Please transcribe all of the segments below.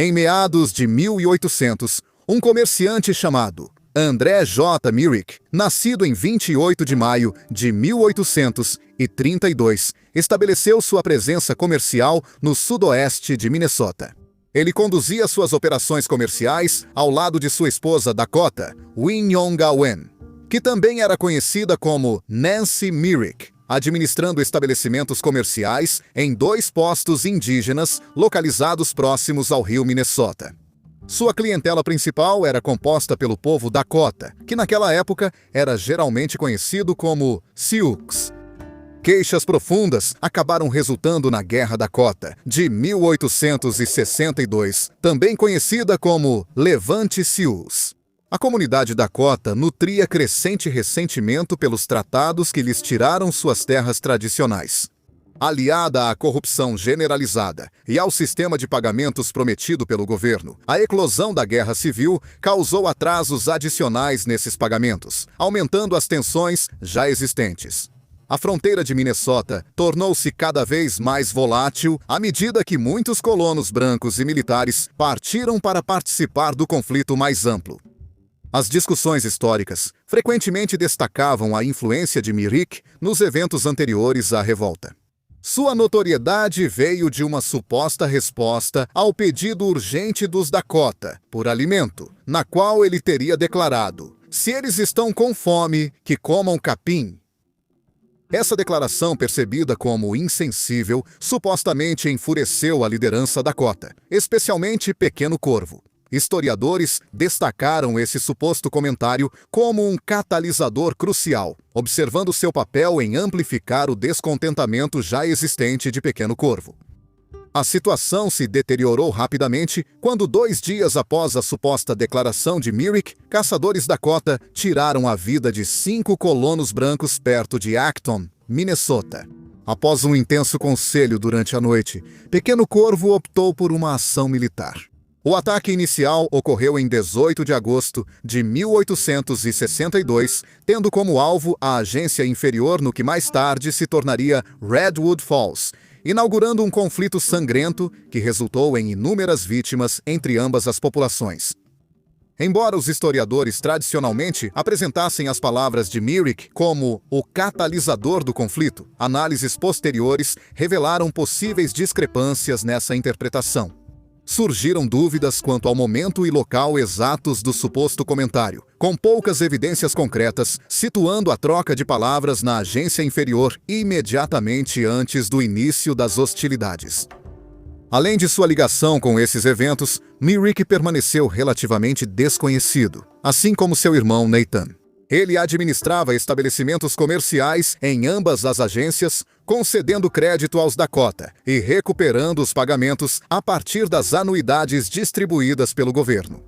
Em meados de 1800, um comerciante chamado André J. Myrick, nascido em 28 de maio de 1832, estabeleceu sua presença comercial no sudoeste de Minnesota. Ele conduzia suas operações comerciais ao lado de sua esposa Dakota Winyonga-Wen, que também era conhecida como Nancy Myrick, administrando estabelecimentos comerciais em 2 postos indígenas localizados próximos ao rio Minnesota. Sua clientela principal era composta pelo povo Dakota, que naquela época era geralmente conhecido como Sioux. Queixas profundas acabaram resultando na Guerra Dakota, de 1862, também conhecida como Levante Sioux. A comunidade Dakota nutria crescente ressentimento pelos tratados que lhes tiraram suas terras tradicionais. Aliada à corrupção generalizada e ao sistema de pagamentos prometido pelo governo, a eclosão da Guerra Civil causou atrasos adicionais nesses pagamentos, aumentando as tensões já existentes. A fronteira de Minnesota tornou-se cada vez mais volátil à medida que muitos colonos brancos e militares partiram para participar do conflito mais amplo. As discussões históricas frequentemente destacavam a influência de Myrick nos eventos anteriores à revolta. Sua notoriedade veio de uma suposta resposta ao pedido urgente dos Dakota por alimento, na qual ele teria declarado: "Se eles estão com fome, que comam capim." Essa declaração, percebida como insensível, supostamente enfureceu a liderança Dakota, especialmente Pequeno Corvo. Historiadores destacaram esse suposto comentário como um catalisador crucial, observando seu papel em amplificar o descontentamento já existente de Pequeno Corvo. A situação se deteriorou rapidamente quando, 2 dias após a suposta declaração de Myrick, caçadores Dakota tiraram a vida de 5 colonos brancos perto de Acton, Minnesota. Após um intenso conselho durante a noite, Pequeno Corvo optou por uma ação militar. O ataque inicial ocorreu em 18 de agosto de 1862, tendo como alvo a agência inferior no que mais tarde se tornaria Redwood Falls, inaugurando um conflito sangrento que resultou em inúmeras vítimas entre ambas as populações. Embora os historiadores tradicionalmente apresentassem as palavras de Myrick como o catalisador do conflito, análises posteriores revelaram possíveis discrepâncias nessa interpretação. Surgiram dúvidas quanto ao momento e local exatos do suposto comentário, com poucas evidências concretas, situando a troca de palavras na agência inferior imediatamente antes do início das hostilidades. Além de sua ligação com esses eventos, Myrick permaneceu relativamente desconhecido, assim como seu irmão Nathan. Ele administrava estabelecimentos comerciais em ambas as agências, concedendo crédito aos Dakota e recuperando os pagamentos a partir das anuidades distribuídas pelo governo.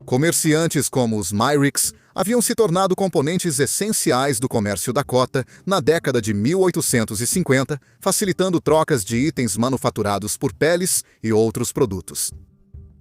Comerciantes como os Myricks haviam se tornado componentes essenciais do comércio Dakota na década de 1850, facilitando trocas de itens manufaturados por peles e outros produtos.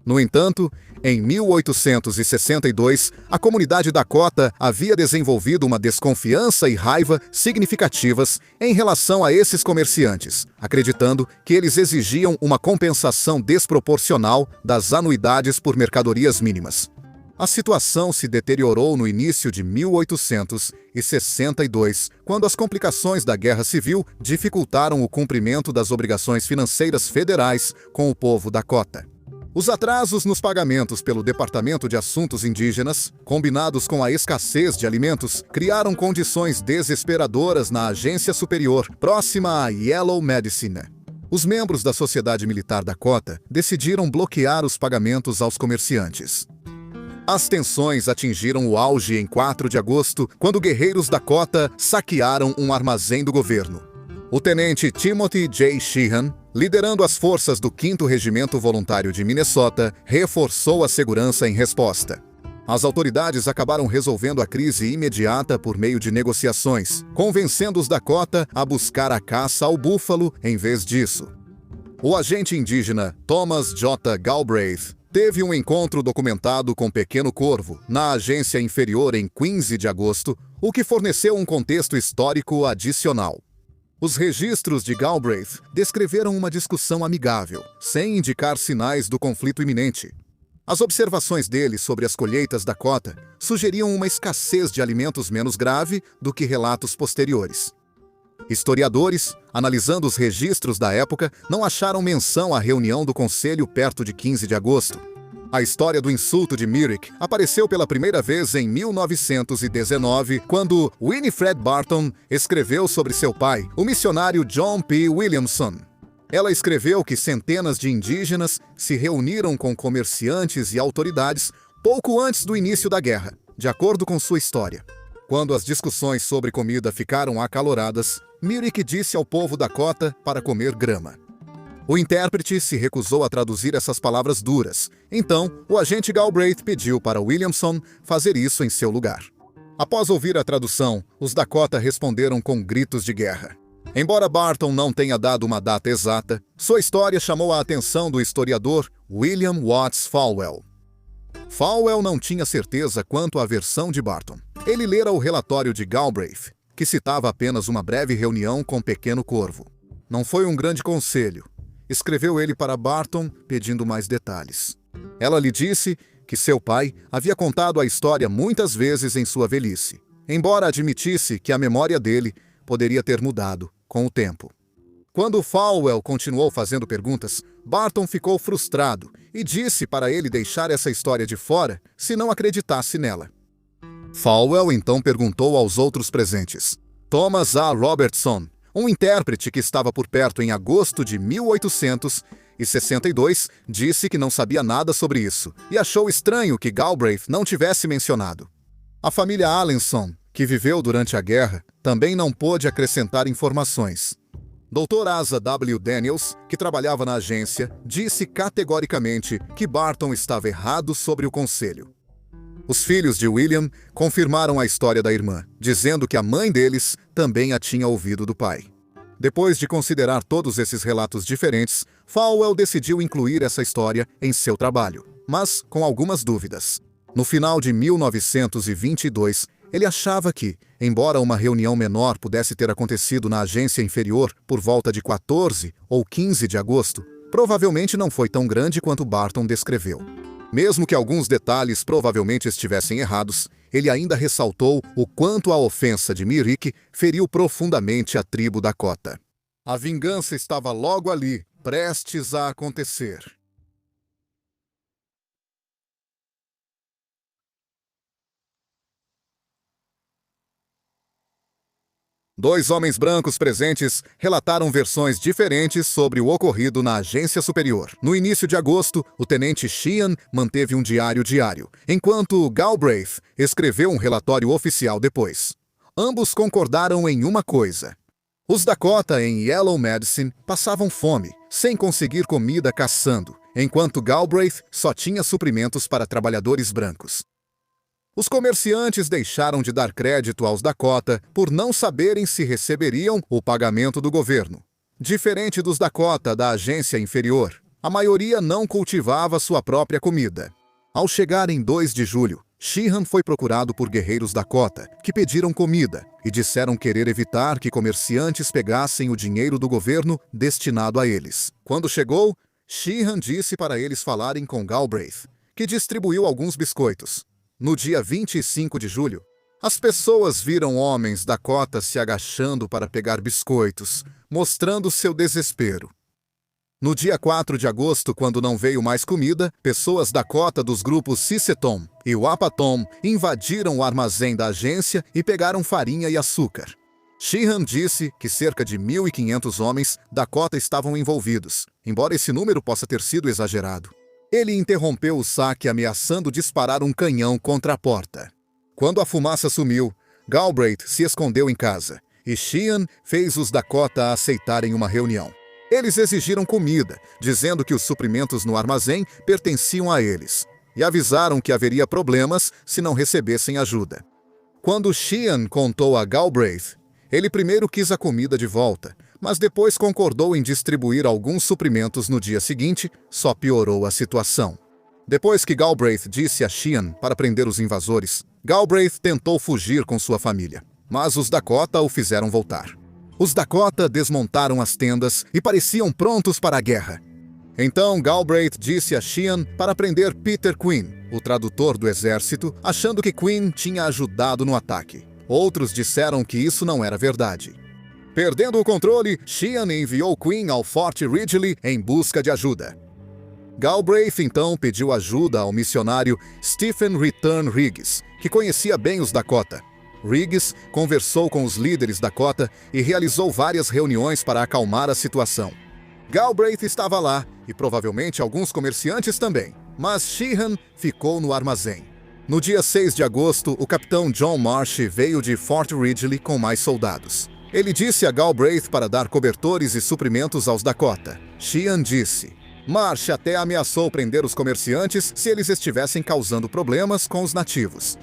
No entanto, em 1862, a comunidade Dakota havia desenvolvido uma desconfiança e raiva significativas em relação a esses comerciantes, acreditando que eles exigiam uma compensação desproporcional das anuidades por mercadorias mínimas. A situação se deteriorou no início de 1862, quando as complicações da Guerra Civil dificultaram o cumprimento das obrigações financeiras federais com o povo Dakota. Os atrasos nos pagamentos pelo Departamento de Assuntos Indígenas, combinados com a escassez de alimentos, criaram condições desesperadoras na agência superior, próxima a Yellow Medicine. Os membros da Sociedade Militar Dakota decidiram bloquear os pagamentos aos comerciantes. As tensões atingiram o auge em 4 de agosto, quando guerreiros Dakota saquearam um armazém do governo. O tenente Timothy J. Sheehan, liderando as forças do 5º Regimento Voluntário de Minnesota, reforçou a segurança em resposta. As autoridades acabaram resolvendo a crise imediata por meio de negociações, convencendo os Dakota a buscar a caça ao búfalo em vez disso. O agente indígena Thomas J. Galbraith teve um encontro documentado com Pequeno Corvo na agência inferior em 15 de agosto, o que forneceu um contexto histórico adicional. Os registros de Galbraith descreveram uma discussão amigável, sem indicar sinais do conflito iminente. As observações dele sobre as colheitas Dakota sugeriam uma escassez de alimentos menos grave do que relatos posteriores. Historiadores, analisando os registros da época, não acharam menção à reunião do conselho perto de 15 de agosto. A história do insulto de Myrick apareceu pela primeira vez em 1919, quando Winifred Barton escreveu sobre seu pai, o missionário John P. Williamson. Ela escreveu que centenas de indígenas se reuniram com comerciantes e autoridades pouco antes do início da guerra, de acordo com sua história. Quando as discussões sobre comida ficaram acaloradas, Myrick disse ao povo Dakota para comer grama. O intérprete se recusou a traduzir essas palavras duras, então o agente Galbraith pediu para Williamson fazer isso em seu lugar. Após ouvir a tradução, os Dakota responderam com gritos de guerra. Embora Barton não tenha dado uma data exata, sua história chamou a atenção do historiador William Watts Falwell. Falwell não tinha certeza quanto à versão de Barton. Ele lera o relatório de Galbraith, que citava apenas uma breve reunião com Pequeno Corvo. Não foi um grande conselho. Escreveu ele para Barton pedindo mais detalhes. Ela lhe disse que seu pai havia contado a história muitas vezes em sua velhice, embora admitisse que a memória dele poderia ter mudado com o tempo. Quando Falwell continuou fazendo perguntas, Barton ficou frustrado e disse para ele deixar essa história de fora se não acreditasse nela. Falwell então perguntou aos outros presentes. Thomas A. Robertson, um intérprete que estava por perto em agosto de 1862, disse que não sabia nada sobre isso e achou estranho que Galbraith não tivesse mencionado. A família Allenson, que viveu durante a guerra, também não pôde acrescentar informações. Dr. Asa W. Daniels, que trabalhava na agência, disse categoricamente que Barton estava errado sobre o conselho. Os filhos de William confirmaram a história da irmã, dizendo que a mãe deles também a tinha ouvido do pai. Depois de considerar todos esses relatos diferentes, Falwell decidiu incluir essa história em seu trabalho, mas com algumas dúvidas. No final de 1922, ele achava que, embora uma reunião menor pudesse ter acontecido na agência inferior por volta de 14 ou 15 de agosto, provavelmente não foi tão grande quanto Barton descreveu. Mesmo que alguns detalhes provavelmente estivessem errados, ele ainda ressaltou o quanto a ofensa de Myrick feriu profundamente a tribo Dakota. A vingança estava logo ali, prestes a acontecer. Dois homens brancos presentes relataram versões diferentes sobre o ocorrido na agência superior. No início de agosto, o tenente Sheehan manteve um diário diário, enquanto Galbraith escreveu um relatório oficial depois. Ambos concordaram em uma coisa. Os Dakota em Yellow Medicine passavam fome, sem conseguir comida caçando, enquanto Galbraith só tinha suprimentos para trabalhadores brancos. Os comerciantes deixaram de dar crédito aos Dakota por não saberem se receberiam o pagamento do governo. Diferente dos Dakota da agência inferior, a maioria não cultivava sua própria comida. Ao chegar em 2 de julho, Sheehan foi procurado por guerreiros Dakota, que pediram comida e disseram querer evitar que comerciantes pegassem o dinheiro do governo destinado a eles. Quando chegou, Sheehan disse para eles falarem com Galbraith, que distribuiu alguns biscoitos. No dia 25 de julho, as pessoas viram homens Dakota se agachando para pegar biscoitos, mostrando seu desespero. No dia 4 de agosto, quando não veio mais comida, pessoas Dakota dos grupos Sisseton e Wapaton invadiram o armazém da agência e pegaram farinha e açúcar. Sheehan disse que cerca de 1.500 homens Dakota estavam envolvidos, embora esse número possa ter sido exagerado. Ele interrompeu o saque ameaçando disparar um canhão contra a porta. Quando a fumaça sumiu, Galbraith se escondeu em casa e Sheehan fez os Dakota aceitarem uma reunião. Eles exigiram comida, dizendo que os suprimentos no armazém pertenciam a eles, e avisaram que haveria problemas se não recebessem ajuda. Quando Sheehan contou a Galbraith, ele primeiro quis a comida de volta, mas depois concordou em distribuir alguns suprimentos no dia seguinte, só piorou a situação. Depois que Galbraith disse a Sheehan para prender os invasores, Galbraith tentou fugir com sua família, mas os Dakota o fizeram voltar. Os Dakota desmontaram as tendas e pareciam prontos para a guerra. Então Galbraith disse a Sheehan para prender Peter Quinn, o tradutor do exército, achando que Quinn tinha ajudado no ataque. Outros disseram que isso não era verdade. Perdendo o controle, Sheehan enviou Quinn ao Fort Ridgely em busca de ajuda. Galbraith então pediu ajuda ao missionário Stephen Return Riggs, que conhecia bem os Dakota. Riggs conversou com os líderes Dakota e realizou várias reuniões para acalmar a situação. Galbraith estava lá, e provavelmente alguns comerciantes também, mas Sheehan ficou no armazém. No dia 6 de agosto, o capitão John Marsh veio de Fort Ridgely com mais soldados. Ele disse a Galbraith para dar cobertores e suprimentos aos Dakota. Sheehan disse: Marsh até ameaçou prender os comerciantes se eles estivessem causando problemas com os nativos.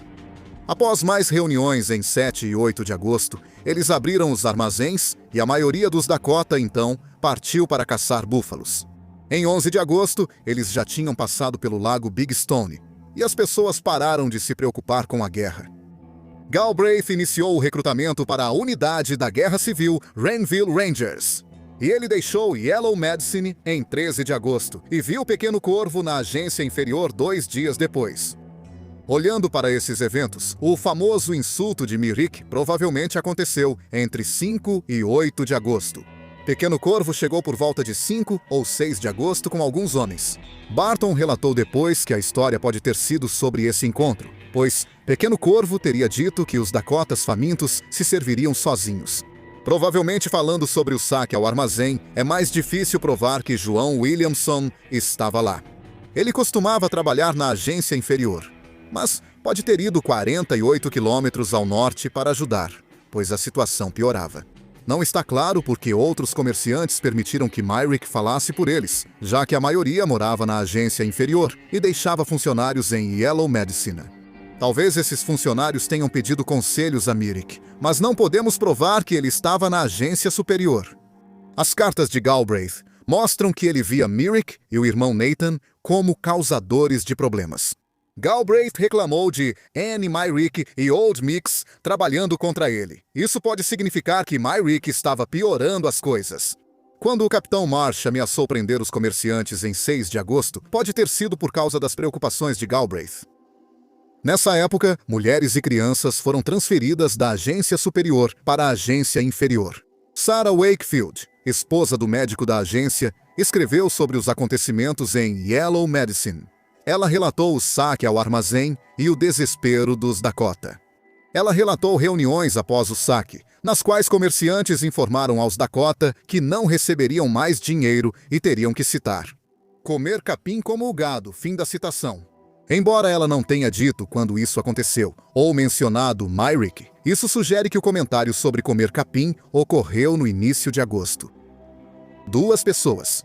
Após mais reuniões em 7 e 8 de agosto, eles abriram os armazéns e a maioria dos Dakota, então, partiu para caçar búfalos. Em 11 de agosto, eles já tinham passado pelo lago Big Stone, e as pessoas pararam de se preocupar com a guerra. Galbraith iniciou o recrutamento para a unidade da Guerra Civil Renville Rangers. E ele deixou Yellow Medicine em 13 de agosto e viu Pequeno Corvo na agência inferior 2 dias depois. Olhando para esses eventos, o famoso insulto de Myrick provavelmente aconteceu entre 5 e 8 de agosto. Pequeno Corvo chegou por volta de 5 ou 6 de agosto com alguns homens. Barton relatou depois que a história pode ter sido sobre esse encontro, pois Pequeno Corvo teria dito que os Dakotas famintos se serviriam sozinhos. Provavelmente falando sobre o saque ao armazém, é mais difícil provar que João Williamson estava lá. Ele costumava trabalhar na agência inferior, mas pode ter ido 48 quilômetros ao norte para ajudar, pois a situação piorava. Não está claro porque outros comerciantes permitiram que Myrick falasse por eles, já que a maioria morava na agência inferior e deixava funcionários em Yellow Medicine. Talvez esses funcionários tenham pedido conselhos a Myrick, mas não podemos provar que ele estava na agência superior. As cartas de Galbraith mostram que ele via Myrick e o irmão Nathan como causadores de problemas. Galbraith reclamou de Annie Myrick e Old Mix trabalhando contra ele. Isso pode significar que Myrick estava piorando as coisas. Quando o capitão Marsh ameaçou prender os comerciantes em 6 de agosto, pode ter sido por causa das preocupações de Galbraith. Nessa época, mulheres e crianças foram transferidas da agência superior para a agência inferior. Sarah Wakefield, esposa do médico da agência, escreveu sobre os acontecimentos em Yellow Medicine. Ela relatou o saque ao armazém e o desespero dos Dakota. Ela relatou reuniões após o saque, nas quais comerciantes informaram aos Dakota que não receberiam mais dinheiro e teriam que citar: comer capim como o gado, fim da citação. Embora ela não tenha dito quando isso aconteceu, ou mencionado Myrick, isso sugere que o comentário sobre comer capim ocorreu no início de agosto. 2 pessoas,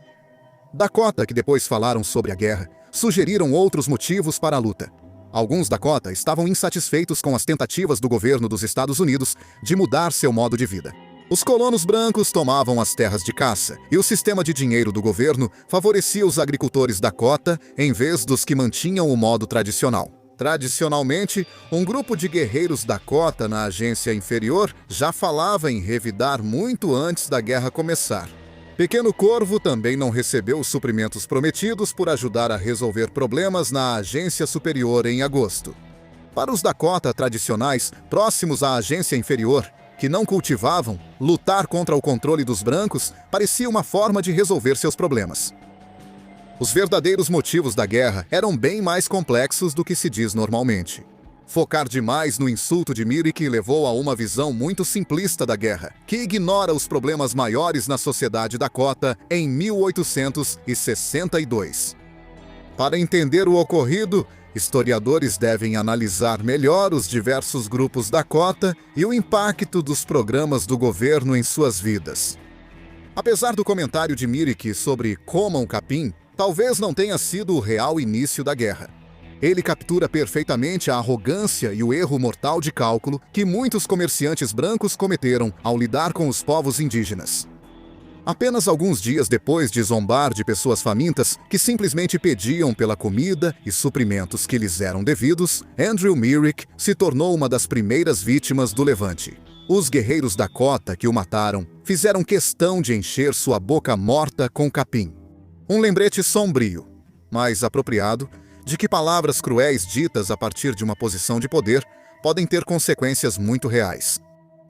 Dakota, que depois falaram sobre a guerra, sugeriram outros motivos para a luta. Alguns Dakota estavam insatisfeitos com as tentativas do governo dos Estados Unidos de mudar seu modo de vida. Os colonos brancos tomavam as terras de caça, e o sistema de dinheiro do governo favorecia os agricultores Dakota em vez dos que mantinham o modo tradicional. Tradicionalmente, um grupo de guerreiros Dakota na agência inferior já falava em revidar muito antes da guerra começar. Pequeno Corvo também não recebeu os suprimentos prometidos por ajudar a resolver problemas na agência superior em agosto. Para os Dakota tradicionais, próximos à agência inferior, que não cultivavam, lutar contra o controle dos brancos parecia uma forma de resolver seus problemas. Os verdadeiros motivos da guerra eram bem mais complexos do que se diz normalmente. Focar demais no insulto de Myrick levou a uma visão muito simplista da guerra, que ignora os problemas maiores na sociedade Dakota em 1862. Para entender o ocorrido, historiadores devem analisar melhor os diversos grupos Dakota e o impacto dos programas do governo em suas vidas. Apesar do comentário de Myrick sobre comam capim, talvez não tenha sido o real início da guerra. Ele captura perfeitamente a arrogância e o erro mortal de cálculo que muitos comerciantes brancos cometeram ao lidar com os povos indígenas. Apenas alguns dias depois de zombar de pessoas famintas que simplesmente pediam pela comida e suprimentos que lhes eram devidos, Andrew Myrick se tornou uma das primeiras vítimas do levante. Os guerreiros Dakota que o mataram fizeram questão de encher sua boca morta com capim. Um lembrete sombrio, mas apropriado, de que palavras cruéis ditas a partir de uma posição de poder podem ter consequências muito reais.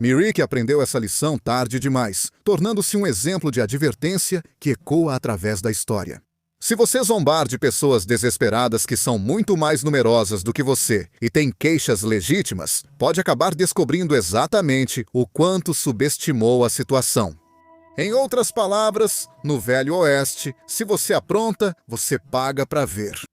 Mirik aprendeu essa lição tarde demais, tornando-se um exemplo de advertência que ecoa através da história. Se você zombar de pessoas desesperadas que são muito mais numerosas do que você e têm queixas legítimas, pode acabar descobrindo exatamente o quanto subestimou a situação. Em outras palavras, no Velho Oeste, se você apronta, você paga para ver.